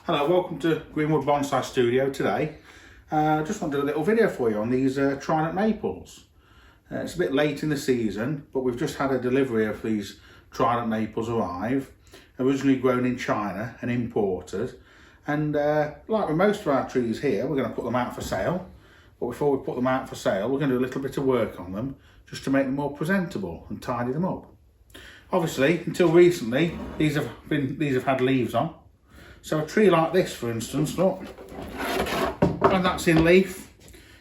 Hello, welcome to Greenwood Bonsai Studio today. I just want to do a little video for you on these Trident maples. It's a bit late in the season, but we've just had a delivery of these Trident maples arrive. Originally grown in China and imported. And like with most of our trees here, we're going to put them out for sale. But before we put them out for sale, we're going to do a little bit of work on them just to make them more presentable and tidy them up. Obviously, until recently, these have had leaves on. So a tree like this, for instance, look, when that's in leaf,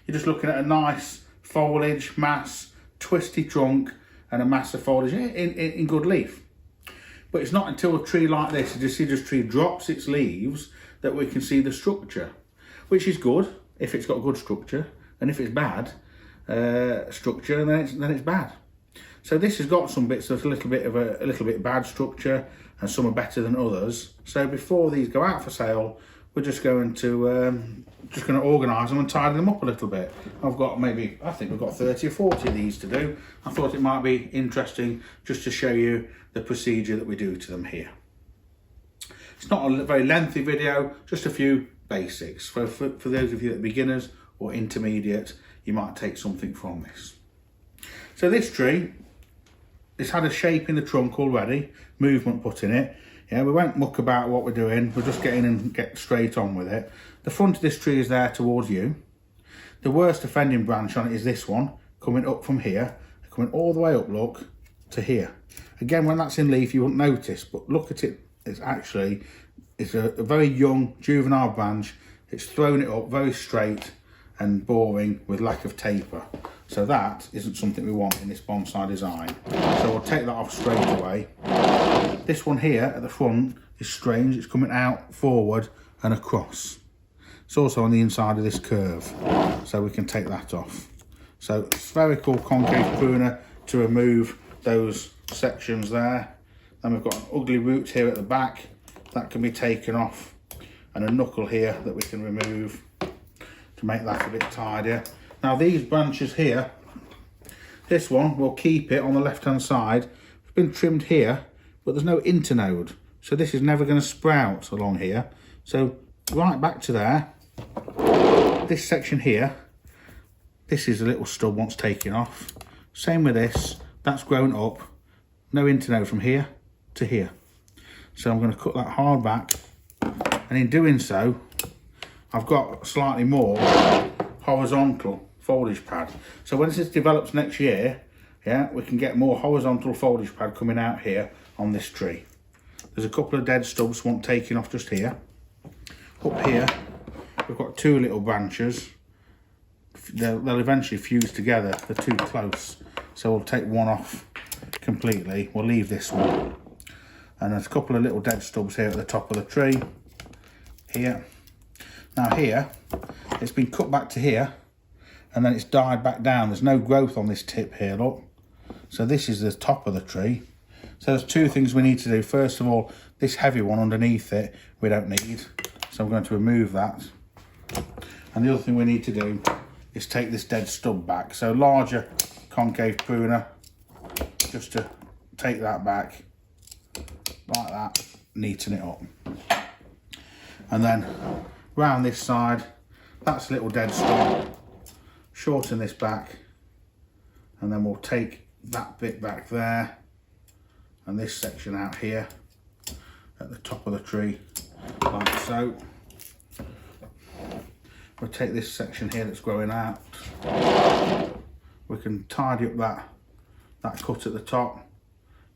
you're just looking at a nice foliage mass, twisty trunk, and a mass of foliage in good leaf. But it's not until a tree like this, a deciduous tree, drops its leaves that we can see the structure, which is good if it's got good structure, and if it's bad structure, then it's bad. So this has got some bits that's a little bit bad structure, and some are better than others. So before these go out for sale, we're just going to organise them and tidy them up a little bit. I think we've got 30 or 40 of these to do. I thought it might be interesting just to show you the procedure that we do to them here. It's not a very lengthy video, just a few basics. For those of you that are beginners or intermediate, you might take something from this. So this tree, it's had a shape in the trunk already, movement put in it. Yeah, we won't muck about what we're doing, we'll just get in and get straight on with it. The front of this tree is there towards you. The worst offending branch on it is this one, coming up from here, coming all the way up, look, to here. Again, when that's in leaf, you won't notice, but look at it, it's a very young, juvenile branch. It's thrown it up very straight and boring with lack of taper. So that isn't something we want in this bonsai design. So we'll take that off straight away. This one here at the front is strange. It's coming out, forward and across. It's also on the inside of this curve, so we can take that off. So spherical concave pruner to remove those sections there. Then we've got an ugly root here at the back that can be taken off, and a knuckle here that we can remove to make that a bit tidier. Now these branches here, this one will keep it on the left hand side. It's been trimmed here, but there's no internode, so this is never going to sprout along here. So right back to there, this section here, this is a little stub once taken off. Same with this, that's grown up, no internode from here to here. So I'm going to cut that hard back, and in doing so, I've got slightly more horizontal foliage pad. So when this develops next year, yeah, we can get more horizontal foliage pad coming out here on this tree. There's a couple of dead stubs want taking off just here. Up here, we've got two little branches. They'll eventually fuse together, they're too close. So we'll take one off completely, we'll leave this one. And there's a couple of little dead stubs here at the top of the tree, here. Now here, it's been cut back to here, and then it's died back down. There's no growth on this tip here, look. So this is the top of the tree. So there's two things we need to do. First of all, this heavy one underneath it, we don't need. So I'm going to remove that. And the other thing we need to do is take this dead stub back. So larger concave pruner, just to take that back, like that, neaten it up. And then round this side, that's a little dead stub. Shorten this back, and then we'll take that bit back there and this section out here at the top of the tree, like so. We'll take this section here that's growing out. We can tidy up that cut at the top,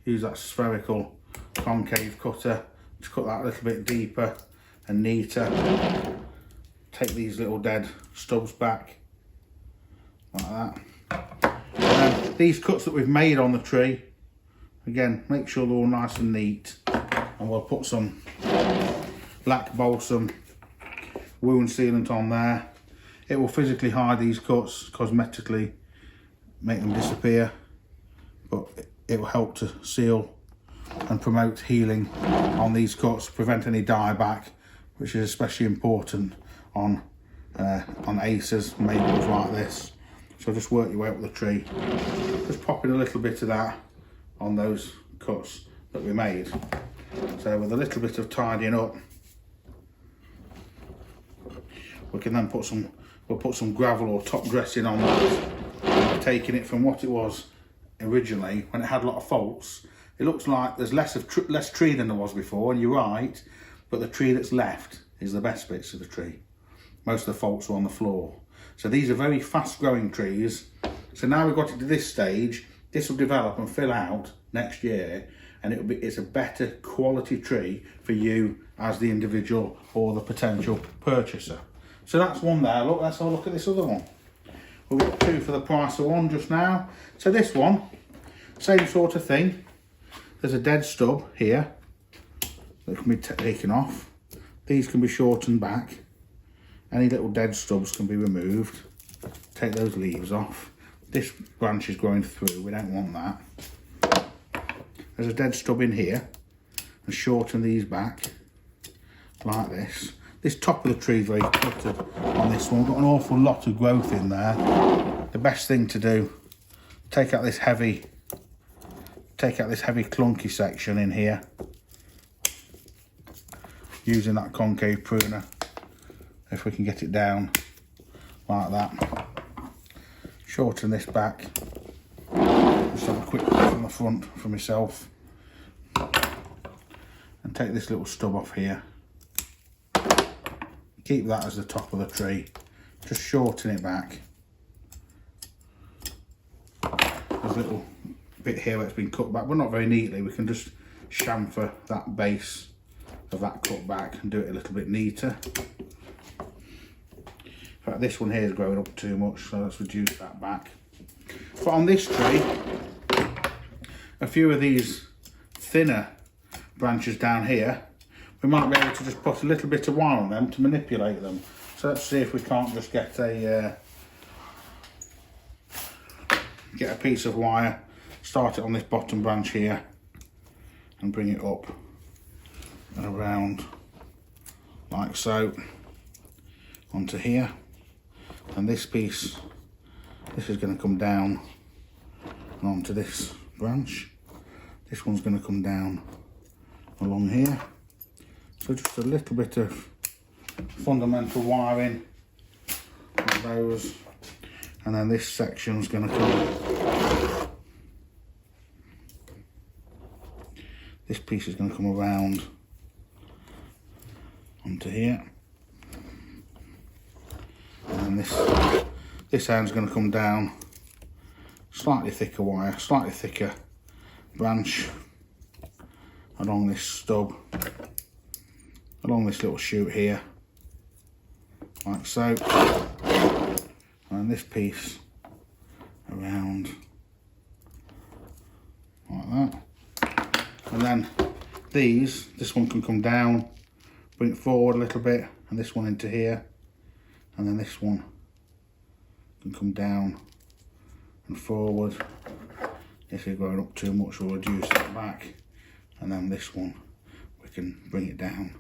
use that spherical concave cutter to cut that a little bit deeper and neater. Take these little dead stubs back, like that. And then these cuts that we've made on the tree, again, make sure they're all nice and neat. And we'll put some black balsam wound sealant on there. It will physically hide these cuts, cosmetically make them disappear, but it will help to seal and promote healing on these cuts, prevent any dieback, which is especially important on Acers, maples like this. So just work your way up the tree, just popping a little bit of that on those cuts that we made. So with a little bit of tidying up, we can then we'll put some gravel or top dressing on that, taking it from what it was originally when it had a lot of faults. It looks like there's less tree than there was before, and you're right, but the tree that's left is the best bits of the tree. Most of the faults are on the floor. So these are very fast growing trees. So now we've got it to this stage, this will develop and fill out next year, and it's a better quality tree for you as the individual or the potential purchaser. So that's one there. Look, let's have a look at this other one. We've got 2 for the price of 1 just now. So this one, same sort of thing. There's a dead stub here that can be taken off. These can be shortened back. Any little dead stubs can be removed. Take those leaves off. This branch is growing through, we don't want that. There's a dead stub in here, and shorten these back like this. This top of the tree is very cluttered on this one. We've got an awful lot of growth in there. The best thing to do, take out this heavy clunky section in here, using that concave pruner, if we can get it down like that. Shorten this back, just have a quick look from the front for myself, and take this little stub off here. Keep that as the top of the tree, just shorten it back. There's a little bit here where it's been cut back, but not very neatly. We can just chamfer that base of that cut back and do it a little bit neater. In fact, this one here is growing up too much, so let's reduce that back. But on this tree, a few of these thinner branches down here, we might be able to just put a little bit of wire on them to manipulate them. So let's see if we can't just get a piece of wire, start it on this bottom branch here, and bring it up and around like so onto here. And this piece, this is going to come down and onto this branch. This one's going to come down along here. So just a little bit of fundamental wiring of those, and then this section's going to come, this piece is going to come around onto here. And this end's going to come down, slightly thicker wire, slightly thicker branch along this stub, along this little shoot here, like so, and this piece around like that. And then this one can come down, bring it forward a little bit, and this one into here. And then this one can come down and forward. If it's growing up too much, we'll reduce that back. And then this one, we can bring it down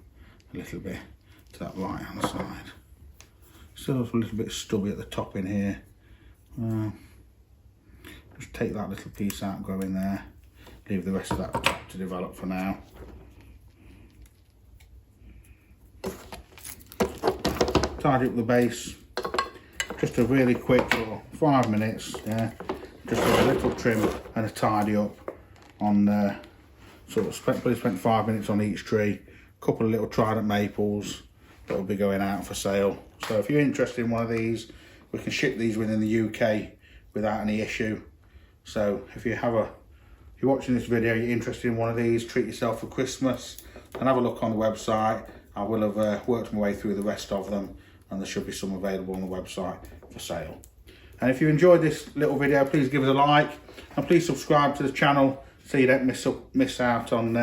a little bit to that right hand side. Still a little bit stubby at the top in here. Just take that little piece out, go in there. Leave the rest of that top to develop for now. Tidy up the base, just a really quick 5 minutes, yeah, just a little trim and a tidy up on probably spent 5 minutes on each tree. A couple of little Trident maples that will be going out for sale. So if you're interested in one of these, we can ship these within the UK without any issue. So if you're watching this video, you're interested in one of these, treat yourself for Christmas and have a look on the website. I will have worked my way through the rest of them, and there should be some available on the website for sale. And if you enjoyed this little video, please give us a like, and please subscribe to the channel so you don't miss out on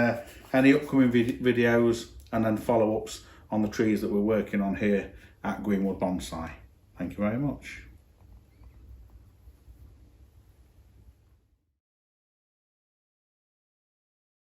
any upcoming videos and then follow-ups on the trees that we're working on here at Greenwood Bonsai. Thank you very much.